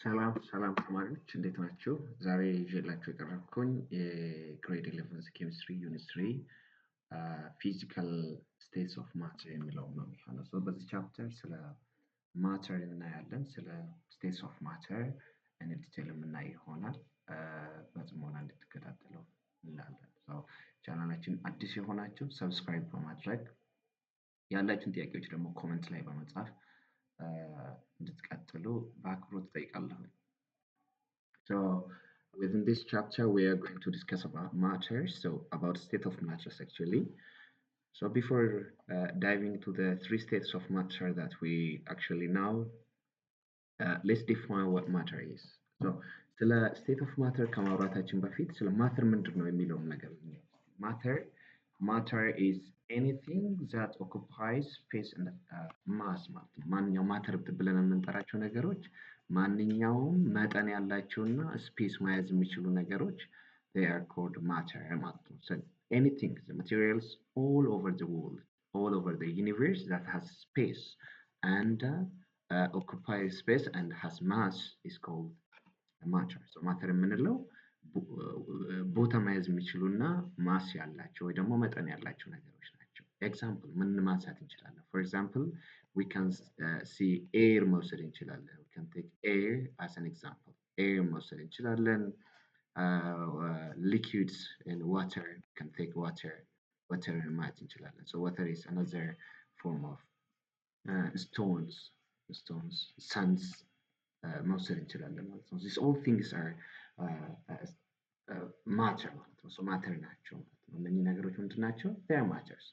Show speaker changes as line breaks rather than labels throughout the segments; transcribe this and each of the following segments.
ሰላም ሰላም ተማሪዎች እንዴት ናችሁ? ዛሬ ይዤላችሁ የቀረብኩኝ የግሬድ 11 ኬሚስትሪ ዩኒት 3 ፊዚካል ስቴትስ ኦፍ ማተር የሚለውን ነው የሚሆነው። በዚህ ቻፕተር ስለ ማተር እናያለን። ስለ ስቴትስ ኦፍ ማተር ኢን ዲቴል የምናይ ይሆናል። በጥሞና እንድትከታተለው እንላለን። ቻናላችን አዲስ የሆናችሁ ሰብስክራይብ በማድረግ ያላችሁን ጥያቄዎች ደግሞ ኮመንት ላይ በመጻፍ እንድትቀጥሉ በአክብሮት እጠይቃለሁ። So within this chapter, we are going to discuss about matter, so about state of matters actually. So before diving to the three states of matter that we actually know, let's define what matter is. So ስለ state of matter ከማውራታችን በፊት ስለ matter ምንድን ነው የሚለውን ነገር matter is anything that occupies space and mass ማለት ነው። ማንኛውም ማተር ብለን የምንጠራቸው ነገሮች ማንኛውም መጠን ያላቸውና ስፔስ መያዝ የሚችሉ ነገሮች they are called matter ማለት ነው። So anything, the materials all over the world, all over the universe that has space and occupies space and has mass is called matter. So matter የምንለው ቦታ መያዝ የሚችሉና ማስ ያላቸው ወይ ደግሞ መጠን ያላቸው ነገሮች ናቸው። ኤግዛምፕል ምን ማንሳት እንችላለን? ፎር ኤግዛምፕል we can see air መውሰድ እንችላለን። we can take air as an example. air መውሰድ እንችላለን። liquids and water, we can take water ማየት እንችላለን። so water is another form of stones, sands መውሰድ እንችላለን ማለት ነው። these all things are matter ማለት ነው። so matter ናቸው ማለት ነው። እነኚህ ነገሮች ምንድን ናቸው? they are matters.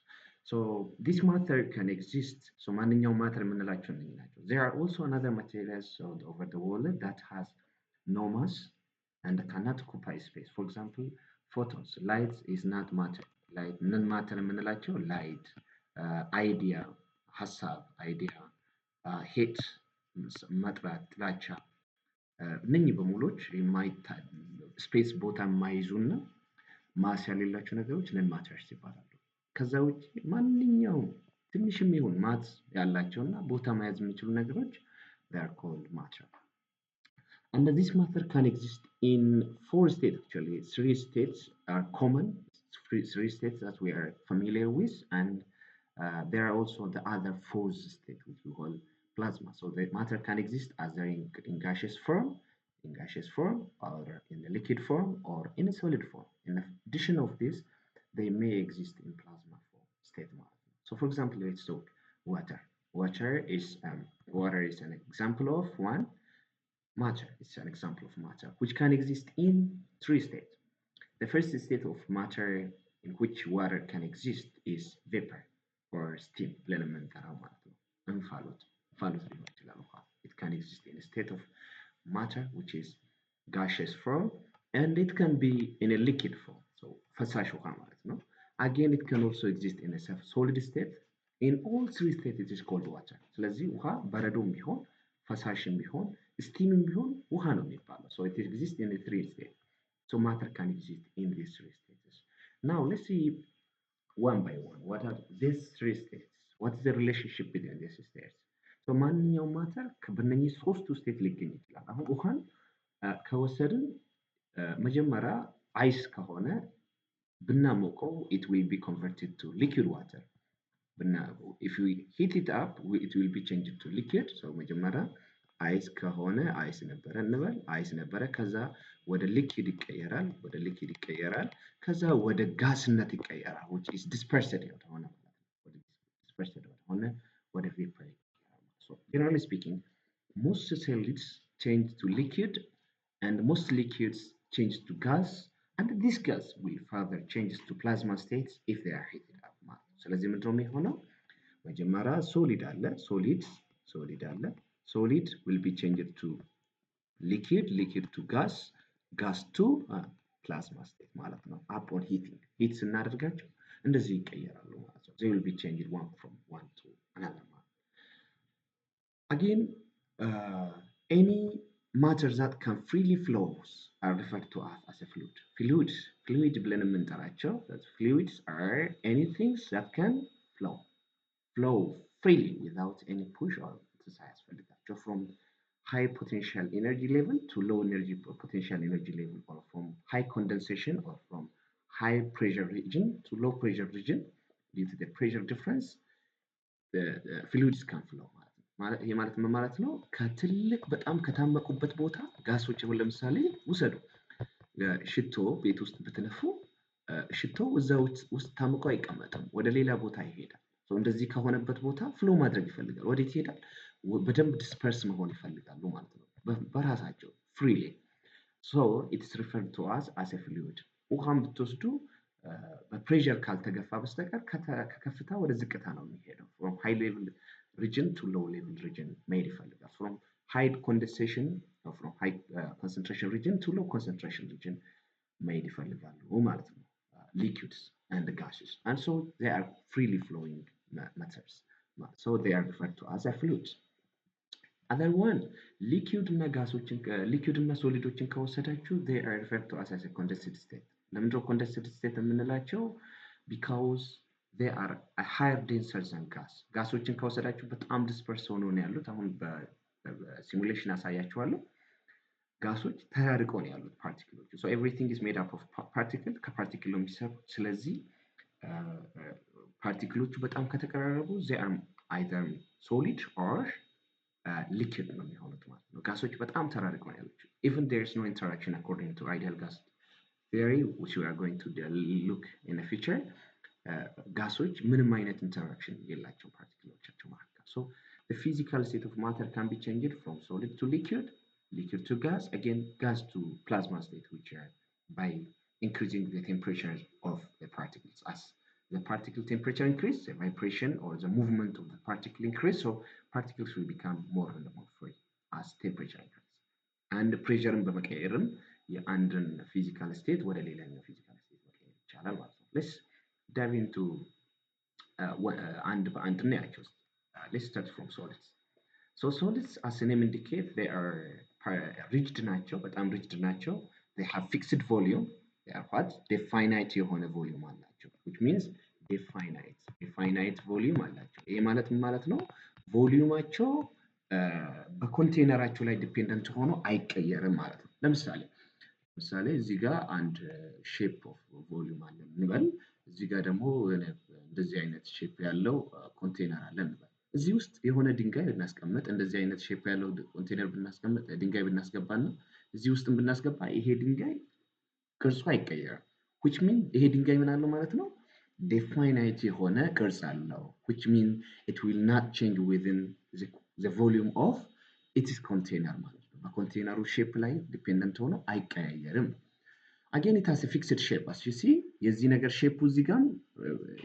So this matter can exist. So ማንኛውም matter የምንላቸው እነኚህ ናቸው። there are also another materials over the world that has no mass and cannot occupy space. For example, photons. Light is not matter. Light ምን matter የምንላቸው light, idea, ሀሳብ, idea, heat, መጥራት፣ ጥላቻ እነኚህ በሙሎች ስፔስ ቦታ የማይዙና ማስ ያሌላቸው ነገሮች ነን ማተርስ ይባላሉ። ከዛ ውጭ ማንኛውም ትንሽም ይሁን ማስ ያላቸውና ቦታ መያዝ የሚችሉ ነገሮች they are called matter. And this matter can exist in four states actually. Three states are common, three states that we are familiar with, and there are also the other fourth state which we call plasma. So the matter can exist either in gaseous form, or in the liquid form, or in a solid form. In addition of this, they may exist in plasma form state matter. So for example, let's talk water. Water is an example of one matter. It's an example of matter which can exist in three states. The first state of matter in which water can exist is vapor or steam. It can exist in a state of matter which is gaseous form, and it can be in a liquid form. So ፈሳሽ ውሃ ማለት ነው። Again, it can also exist in a solid state. In all three states, it is called water. ስለዚህ ውሃ በረዶም ቢሆን ፈሳሽም ቢሆን ስቲምም ቢሆን ውሃ ነው የሚባለው። So it exists in the three states. So matter can exist in these three states. Now let's see one by one. What are these three states? What is the relationship between these states? So ማንኛውም ማተር በእነኚህ ሶስቱ ስቴት ሊገኝ ይችላል። አሁን ውሃን ከወሰድን መጀመሪያ አይስ ከሆነ ብናሞቀው it will be converted to liquid water. If we heat it up, it will be changed to liquid. So መጀመሪያ አይስ ከሆነ አይስ ነበረ እንበል አይስ ነበረ ከዛ ወደ ሊኪድ ይቀየራል ከዛ ወደ ጋስነት ይቀየራል which is dispersed ሆነ ወደ vapor ይቀየራል። So generally speaking, most solids change to liquid and most liquids change to gas, and this gas will further change to plasma states if they are heated up ማለት ነው። ስለዚህ ምንድነው የሚሆነው? መጀመሪያ ሶሊድ አለ solid will be changed to liquid to gas to plasma state ማለት ነው። upon heating heat ስናደርጋቸው እንደዚህ ይቀየራሉ ማለት ነው። they will be changed from one to another ማለት ነው። Again, any matter that can freely flows are referred to as a fluid. Fluid ብለን የምንጠራቸው fluids are anything that can flow freely without any push or exercise from high potential energy level to low energy potential energy level, or from high condensation or from high pressure region to low pressure region. Due to the pressure difference, the fluids can flow ማለት ይሄ ማለት ምን ማለት ነው? ከትልቅ በጣም ከታመቁበት ቦታ ጋሶች አሁን ለምሳሌ ውሰዱ። ሽቶ ቤት ውስጥ ብትነፉ ሽቶ እዛ ውስጥ ታምቆ አይቀመጥም፣ ወደ ሌላ ቦታ ይሄዳል። እንደዚህ ከሆነበት ቦታ ፍሎ ማድረግ ይፈልጋል። ወዴት ይሄዳል? በደንብ ዲስፐርስ መሆን ይፈልጋሉ ማለት ነው በራሳቸው ፍሪሊ። ሶ ኢትስ ሪፈርድ ቱ አስ አስ ኤ ፍሉይድ። ውሃን ብትወስዱ በፕሬሸር ካልተገፋ በስተቀር ከከፍታ ወደ ዝቅታ ነው የሚሄደው። ፍሮም ሃይ ሌቭል ሪጅን ቱ ሎው ሌቭል ሪጅን መሄድ ይፈልጋል። ፍሮም ሃይ ኮንደንሴሽን ፍሮም ሃይ ኮንሰንትሬሽን ሪጅን ቱ ሎው ኮንሰንትሬሽን ሪጅን መሄድ ይፈልጋሉ ማለት ነው። Liquids and gases, and so they are freely flowing matters, so they are referred to as a fluids. Other one, liquid እና ጋሶችን ሊኩዊድ እና ሶሊዶችን ከወሰዳችሁ they are referred to as a condensed state። ለምንድነው condensed state የምንላቸው? because they are a higher denser than gas። ጋሶችን ከወሰዳችሁ በጣም ዲስፐርስ ሆነው ነው ያሉት። አሁን በሲሙሌሽን አሳያችኋለሁ። ጋሶች ተራርቀው ነው ያሉት ፓርቲክሎች። ሶ ኤቭሪቲንግ ኢዝ ሜድ አፕ ኦፍ ፓርቲክል፣ ከፓርቲክል ነው የሚሰሩት። ስለዚህ ፓርቲክሎቹ በጣም ከተቀራረቡ they are either solid or liquid ነው የሚሆኑት ማለት ነው። ጋሶች በጣም ተራርቀው ነው ያሉት። even there is no interaction according to ideal gas theory which we are going to look in the future። ጋሶች ምንም አይነት ኢንተራክሽን የላቸው ፓርቲክሎቻቸው መካከል። so the physical state of matter can be changed from solid to liquid, liquid to gas, again gas to plasma state, which are by increasing the temperature of the particles. As the particle temperature increase, the vibration or the movement of the particle increase, so particles will become more and more free as temperature increase. And pressure በመቀየርም የአንድን ፊዚካል ስቴት ወደ ሌላኛው ፊዚካል ስቴት መቀየር ይቻላል ማለት ነው። let's dive into አንድ በአንድ እናያቸው። let's start from solids. So solids, as the name indicates, they are rigid ናቸው፣ በጣም rigid ናቸው። they have fixed volume. they are what? definite የሆነ volume አላቸው, which means definite volume አላቸው። ይሄ ማለት ምን ማለት ነው? ቮሊዩማቸው በኮንቴነራቸው ላይ ዲፔንደንት ሆኖ አይቀየርም ማለት ነው። ለምሳሌ እዚህ ጋር አንድ ሼፕ ኦፍ ቮሊዩም አለ እንበል። እዚህ ጋር ደግሞ እንደዚህ አይነት ሼፕ ያለው ኮንቴነር አለ እንበል። እዚህ ውስጥ የሆነ ድንጋይ ብናስቀምጥ፣ እንደዚህ አይነት ሼፕ ያለው ኮንቴነር ብናስቀምጥ፣ ድንጋይ ብናስገባና እዚህ ውስጥም ብናስገባ ይሄ ድንጋይ ቅርጹ አይቀየርም። which mean ይሄ ድንጋይ ምን አለው ማለት ነው? definite የሆነ ቅርጽ አለው። which mean it will not change within the volume of its container ማለት ነው። በኮንቴነሩ ሼፕ ላይ ዲፔንደንት ሆኖ አይቀያየርም። again it has a fixed shape as you see። የዚህ ነገር ሼፑ እዚህ ጋር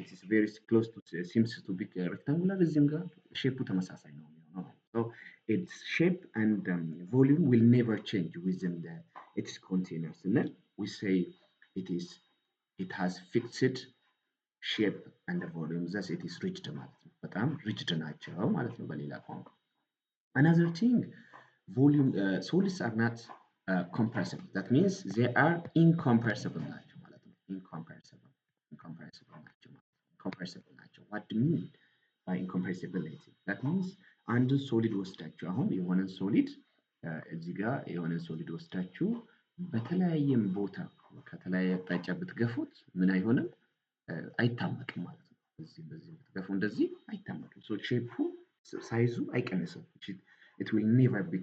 it is very close to seems to be rectangular፣ እዚህም ጋር ሼፑ ተመሳሳይ ነው የሚሆነው። so its shape and volume will never change within its containers, and then we say it has fixed shape and volume, thus it is rigid ማለት ነው። በጣም rigid ናቸው ማለት ነው በሌላ ቋንቋ። another thing, volume solids are not compressible. That means they are incompressible ናቸው ማለት ነው። incompressible ናቸው። what do you mean by incompressibility? that means አንድን ሶሊድ ወስዳችሁ አሁን የሆነን ሶሊድ እዚህ ጋር የሆነን ሶሊድ ወስዳችሁ በተለያየም ቦታ ከተለያየ አቅጣጫ ብትገፉት ምን አይሆንም? አይታመቅም ማለት ነው። በዚህ ብትገፉ እንደዚህ አይታመቅም። so ሼፑ ሳይዙ አይቀንስም። it will never be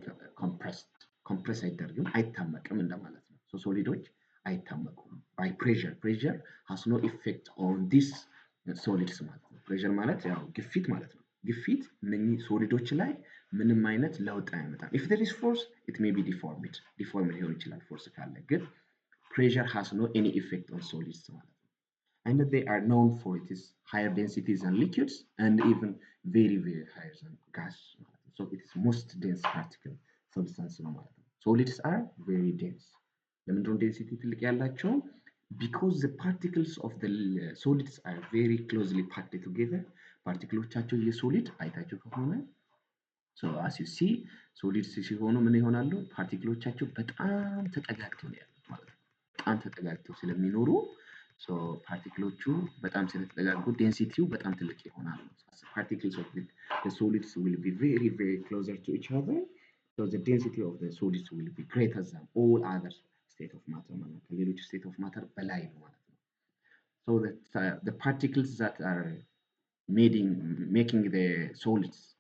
compress አይደረግም፣ አይታመቅም እንደማለት ነው። so ሶሊዶች አይታመቁም by pressure has no effect on this solids ማለት ነው። pressure ማለት ያው ግፊት ማለት ነው። ግፊት እነኚህ ሶሊዶች ላይ ምንም አይነት ለውጥ አያመጣም። if there is force it may be deformed ሊሆን ይችላል ፎርስ ካለ፣ ግን pressure has no any effect on solids ማለት ነው። and they are known for its higher densities than liquids and even very higher than gas ማለት ነው። so it is most dense particle substance ነው ማለት ነው። solids are very dense። ለምንድነው ዴንሲቲ ትልቅ ያላቸው? because the particles of the solids are very closely packed together። ፓርቲክሎቻቸው የሶሊድ አይታቸው ከሆነ so as you see ሶሊድስ ሲሆኑ ምን ይሆናሉ? ፓርቲክሎቻቸው በጣም ተጠጋግተው ነው ያሉት ማለት ነው። በጣም ተጠጋግተው ስለሚኖሩ so ፓርቲክሎቹ በጣም ስለተጠጋጉ ዴንሲቲው በጣም ትልቅ ይሆናል። particles of the solids will be very closer to each other, So the density of the solids will be greater than all other state of matter ማለት ነው። ከሌሎች state of matter በላይ ነው ማለት ነው። So that the particles that are making the solids,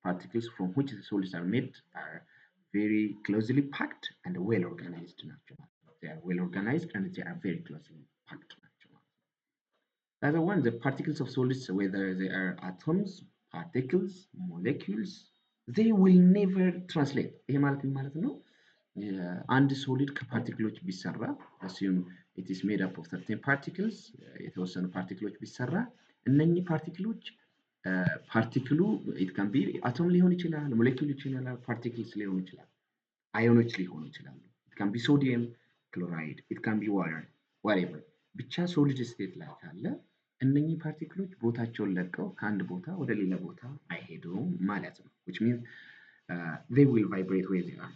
particles from which the solids are made, are very closely packed and well organized ናቸው ማለት ነው። They are well organized and they are very closely packed ናቸው ማለት ነው። The other one, the particles of solids, whether they are atoms, particles, molecules, they will never translate። ይሄ ማለት ምን ማለት ነው? አንድ ሶሊድ ከፓርቲክሎች ቢሰራ assume it is made up of certain particles፣ የተወሰኑ ፓርቲክሎች ቢሰራ እነኚህ ፓርቲክሎች ፓርቲክሉ it can be አቶም ሊሆን ይችላል፣ ሞሌኪውል ይችላል፣ ፓርቲክልስ ሊሆን ይችላል፣ አዮኖች ሊሆኑ ይችላሉ። it can be sodium chloride, it can be water, whatever። ብቻ ሶሊድ ስቴት ላይ ካለ እነኚህ ፓርቲክሎች ቦታቸውን ለቀው ከአንድ ቦታ ወደ ሌላ ቦታ አይሄዱም ማለት ነው። which means they will vibrate where they are።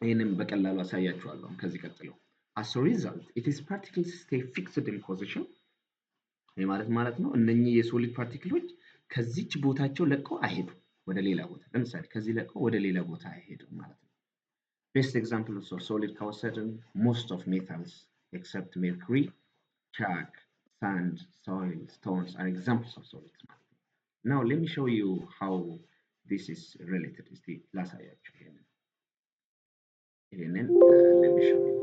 ይህንም በቀላሉ አሳያችኋለሁ ከዚህ ቀጥሎ። as a result its particles stay fixed in position። ይህ ማለት ነው እነኚህ የሶሊድ ፓርቲክሎች ከዚች ቦታቸው ለቀው አይሄዱ ወደ ሌላ ቦታ። ለምሳሌ ከዚህ ለቀው ወደ ሌላ ቦታ አይሄዱ ማለት ነው። best example of solid ከወሰድን most of metals except mercury, chalk, sand, soil, stones are examples of solids ማለት ነው። now let me show you how this is related። እስቲ ላሳያችሁ ይሄንን let me show you።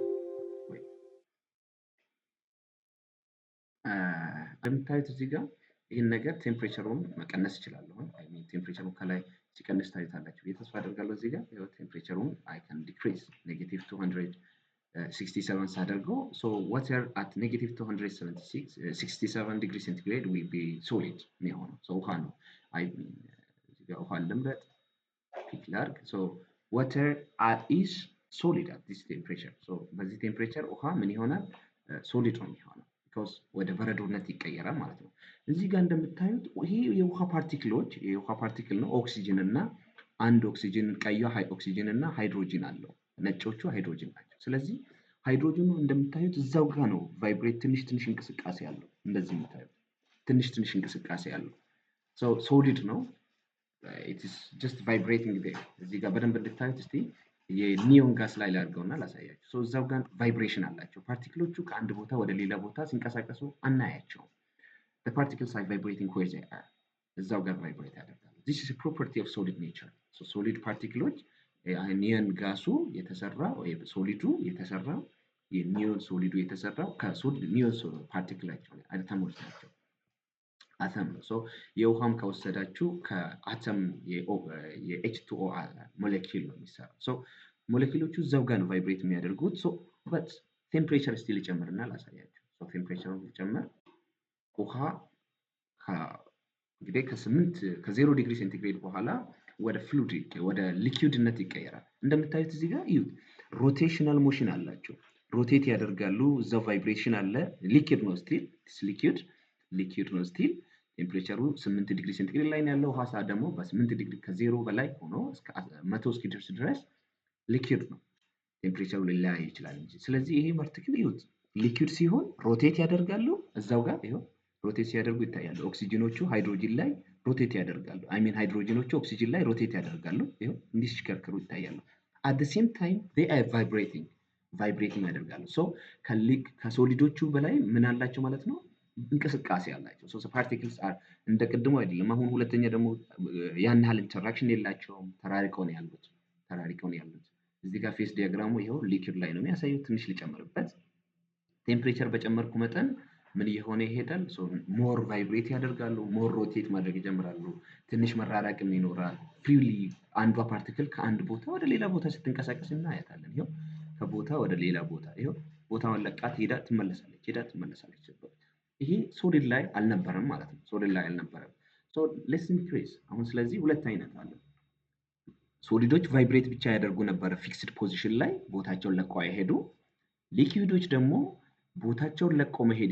እንደምታዩት እዚህ ጋር ይህን ነገር ቴምፕሬቸሩን መቀነስ እችላለሁ። አይ ሚን ቴምፕሬቸሩን ከላይ ሲቀንስ ታዩታላችሁ ብዬ ተስፋ አደርጋለሁ። እዚህ ጋር ይኸው ቴምፕሬቸሩን አይ ካን ዲክሪዝ -267 ሳደርገው ሶ ዋተር አት -267 ዲግሪ ሴንቲግሬድ ዊል ቢ ሶሊድ የሚሆነው ሶ ውሃ ነው። አይ እዚህ ጋር ውሃ ልምረጥ፣ ፒክ ላድርግ። ሶ ዋተር ኢዝ ሶሊድ አት ዲስ ቴምፕሬቸር። ሶ በዚህ ቴምፕሬቸር ውሃ ምን ይሆናል? ሶሊድ ነው የሚሆነው ቢኮዝ ወደ በረዶነት ይቀየራል ማለት ነው። እዚህ ጋር እንደምታዩት ይሄ የውሃ ፓርቲክሎች የውሃ ፓርቲክል ነው። ኦክሲጅን እና አንድ ኦክሲጅን ቀዩ ኦክሲጅን እና ሃይድሮጅን አለው። ነጮቹ ሃይድሮጅን ናቸው። ስለዚህ ሃይድሮጅኑ እንደምታዩት እዛው ጋር ነው ቫይብሬት ትንሽ ትንሽ እንቅስቃሴ አለው። እንደዚህ የምታዩት ትንሽ ትንሽ እንቅስቃሴ አለው። ሶ ሶሊድ ነው። it is just vibrating there። እዚህ ጋር በደንብ እንድታዩት እስቲ የኒዮን ጋስ ላይ ላድርገውና ላሳያችሁ። ሶ እዛው ጋር ቫይብሬሽን አላቸው። ፓርቲክሎቹ ከአንድ ቦታ ወደ ሌላ ቦታ ሲንቀሳቀሱ አናያቸውም። the particles are vibrating where they are። እዛው ጋር ቫይብሬት ያደርጋሉ። this is a property of solid nature። so solid ፓርቲክሎች ኒዮን ጋሱ የተሰራው ሶሊዱ የተሰራው የኒዮን ሶሊዱ የተሰራው ከሶሊድ ኒዮን ፓርቲክላቸው አተሞች ናቸው። አተም ነው። ሶ የውሃም ከወሰዳችሁ ከአተም የኤች2ኦ ሞሌኪል ነው የሚሰራው። ሶ ሞሌኪሎቹ እዛው ጋር ነው ቫይብሬት የሚያደርጉት። ሶ በት ቴምፕሬቸር እስቲ ልጨምርና ላሳያችሁ። ሶ ቴምፕሬቸሩን ልጨምር። ውሃ እንግዲህ ከ0 ዲግሪ ሴንቲግሬድ በኋላ ወደ ፍሉይድ ወደ ሊኩዊድነት ይቀየራል። እንደምታዩት እዚህ ጋር እዩት፣ ሮቴሽናል ሞሽን አላቸው። ሮቴት ያደርጋሉ። እዛው ቫይብሬሽን አለ። ሊኩዊድ ነው ስቲል ሊኩዊድ ነው ስቲል። ቴምፕሬቸሩ 8 ዲግሪ ሴንቲግሬድ ላይ ነው ያለው። ውሃ ሰዓት ደግሞ በ8 ዲግሪ ከዜሮ በላይ ሆኖ እስከ 100 እስኪደርስ ድረስ ሊኩዊድ ነው። ቴምፕሬቸሩ ሊለያይ ይችላል እንጂ። ስለዚህ ይሄ ፓርቲክል ይሁት ሊኩዊድ ሲሆን ሮቴት ያደርጋሉ። እዛው ጋር ይኸው ሮቴት ሲያደርጉ ይታያሉ። ኦክሲጅኖቹ ሃይድሮጅን ላይ ሮቴት ያደርጋሉ። አይ ሚን ሃይድሮጅኖቹ ኦክሲጅን ላይ ሮቴት ያደርጋሉ። ይኸው እንዲህ ሲሽከርከሩ ይታያሉ። at the same time they are vibrating ያደርጋሉ። ሶ ከሶሊዶቹ በላይ ምን አላቸው ማለት ነው? እንቅስቃሴ አላቸው። ሶ ፓርቲክልስ አር እንደ ቅድሙ አይደለም። አሁን ሁለተኛ ደግሞ ያን ያህል ኢንተራክሽን የላቸውም። ተራርቀው ነው ያሉት። እዚህ ጋር ፌስ ዲያግራሙ ይኸው ሊኩዊድ ላይ ነው የሚያሳየው። ትንሽ ልጨምርበት። ቴምፕሬቸር በጨመርኩ መጠን ምን እየሆነ ይሄዳል? ሶ ሞር ቫይብሬት ያደርጋሉ። ሞር ሮቴት ማድረግ ይጀምራሉ። ትንሽ መራራቅም ይኖራል። ፍሪሊ አንዷ ፓርቲክል ከአንድ ቦታ ወደ ሌላ ቦታ ስትንቀሳቀስ እናያታለን። ይኸው ከቦታ ወደ ሌላ ቦታ ይኸው ቦታውን ለቃት ሄዳ ትመለሳለች። ይሄ ሶሊድ ላይ አልነበረም ማለት ነው። ሶሊድ ላይ አልነበረም። ሶ ሌትስ ኢንክሪዝ አሁን ስለዚህ ሁለት አይነት አለ። ሶሊዶች ቫይብሬት ብቻ ያደርጉ ነበር ፊክስድ ፖዚሽን ላይ ቦታቸውን ለቀው አይሄዱ። ሊኩዊዶች ደግሞ ቦታቸውን ለቀው መሄድ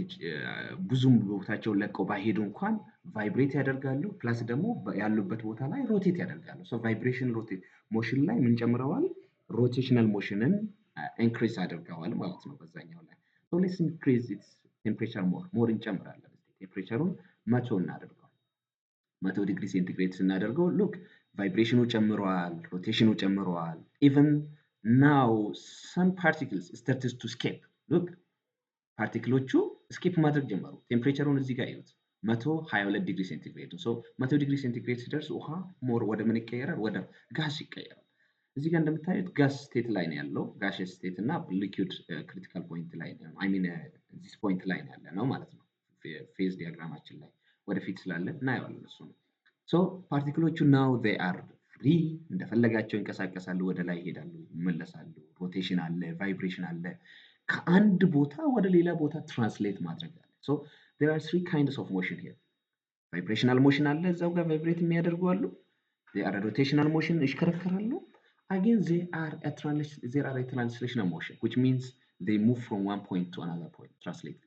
ብዙም ቦታቸውን ለቀው ባይሄዱ እንኳን ቫይብሬት ያደርጋሉ። ፕላስ ደግሞ ያሉበት ቦታ ላይ ሮቴት ያደርጋሉ። ሶ ቫይብሬሽን ሮቴት ሞሽን ላይ ምን ጨምረዋል? ሮቴሽናል ሞሽንን ኢንክሪዝ አድርገዋል ማለት ነው በዛኛው ላይ። ሶ ሌትስ ኢንክሪዝ ኢትስ ቴምፕሬቸር ሞር እንጨምራለን። ቴምፕሬቸሩን 100 እናደርገው። 100 ዲግሪ ሴንቲግሬድ ስናደርገው ሉክ ቫይብሬሽኑ ጨምሯል፣ ሮቴሽኑ ጨምሯል። ኢቨን ናው ሰም ፓርቲክልስ ስታርትስ ቱ ስኬፕ ሉክ ፓርቲክሎቹ ስኬፕ ማድረግ ጀመሩ። ቴምፕሬቸሩን እዚህ ጋር እዩት 122 ዲግሪ ሴንቲግሬድ። ሶ 100 ዲግሪ ሴንቲግሬድ ሲደርስ ውሃ ሞር ወደ ምን ይቀየራል? ወደ ጋስ ይቀየራል። እዚህ ጋር እንደምታዩት ጋስ ስቴት ላይ ነው ያለው። ጋሽ ስቴት እና ሊኩዊድ ክሪቲካል ፖይንት ላይ ነው አይ ሚን ዚስ ፖይንት ላይ ነው ያለ ነው ማለት ነው። ፌዝ ዲያግራማችን ላይ ወደፊት ስላለ እናየዋለን እሱ ነው። ሶ ፓርቲክሎቹ ናው ዜይ አር ፍሪ እንደፈለጋቸው ይንቀሳቀሳሉ፣ ወደ ላይ ይሄዳሉ፣ ይመለሳሉ። ሮቴሽን አለ፣ ቫይብሬሽን አለ። ከአንድ ቦታ ወደ ሌላ ቦታ ትራንስሌት ማድረግ አለ። ሶ ዜር አር ትሪ ካይንድስ ኦፍ ሞሽን ሂር። ቫይብሬሽናል ሞሽን አለ፣ እዛው ጋር ቫይብሬት የሚያደርጉ አሉ። ዜር አር ሮቴሽናል ሞሽን ይሽከረከራሉ። Again, there are a translational motion, which means they move from one point to another point. Translate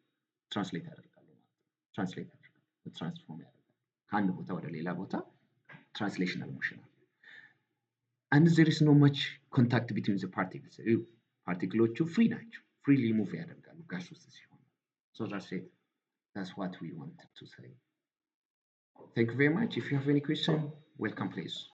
ያደርጋሉ ማለት ነው። ትራንስሌት ያደርጋሉ፣ ትራንስፎርም ያደርጋሉ ከአንድ ቦታ ወደ ሌላ ቦታ ትራንስሌሽናል ሞሽን አለ። and there is no much contact between the particles. ፓርቲክሎቹ ፍሪ ናቸው፣ ፍሪሊ ሙቭ ያደርጋሉ ጋሽ ውስጥ ሲሆን። so that's it. That's what we wanted to say. Thank you very much. If you have any question, welcome please.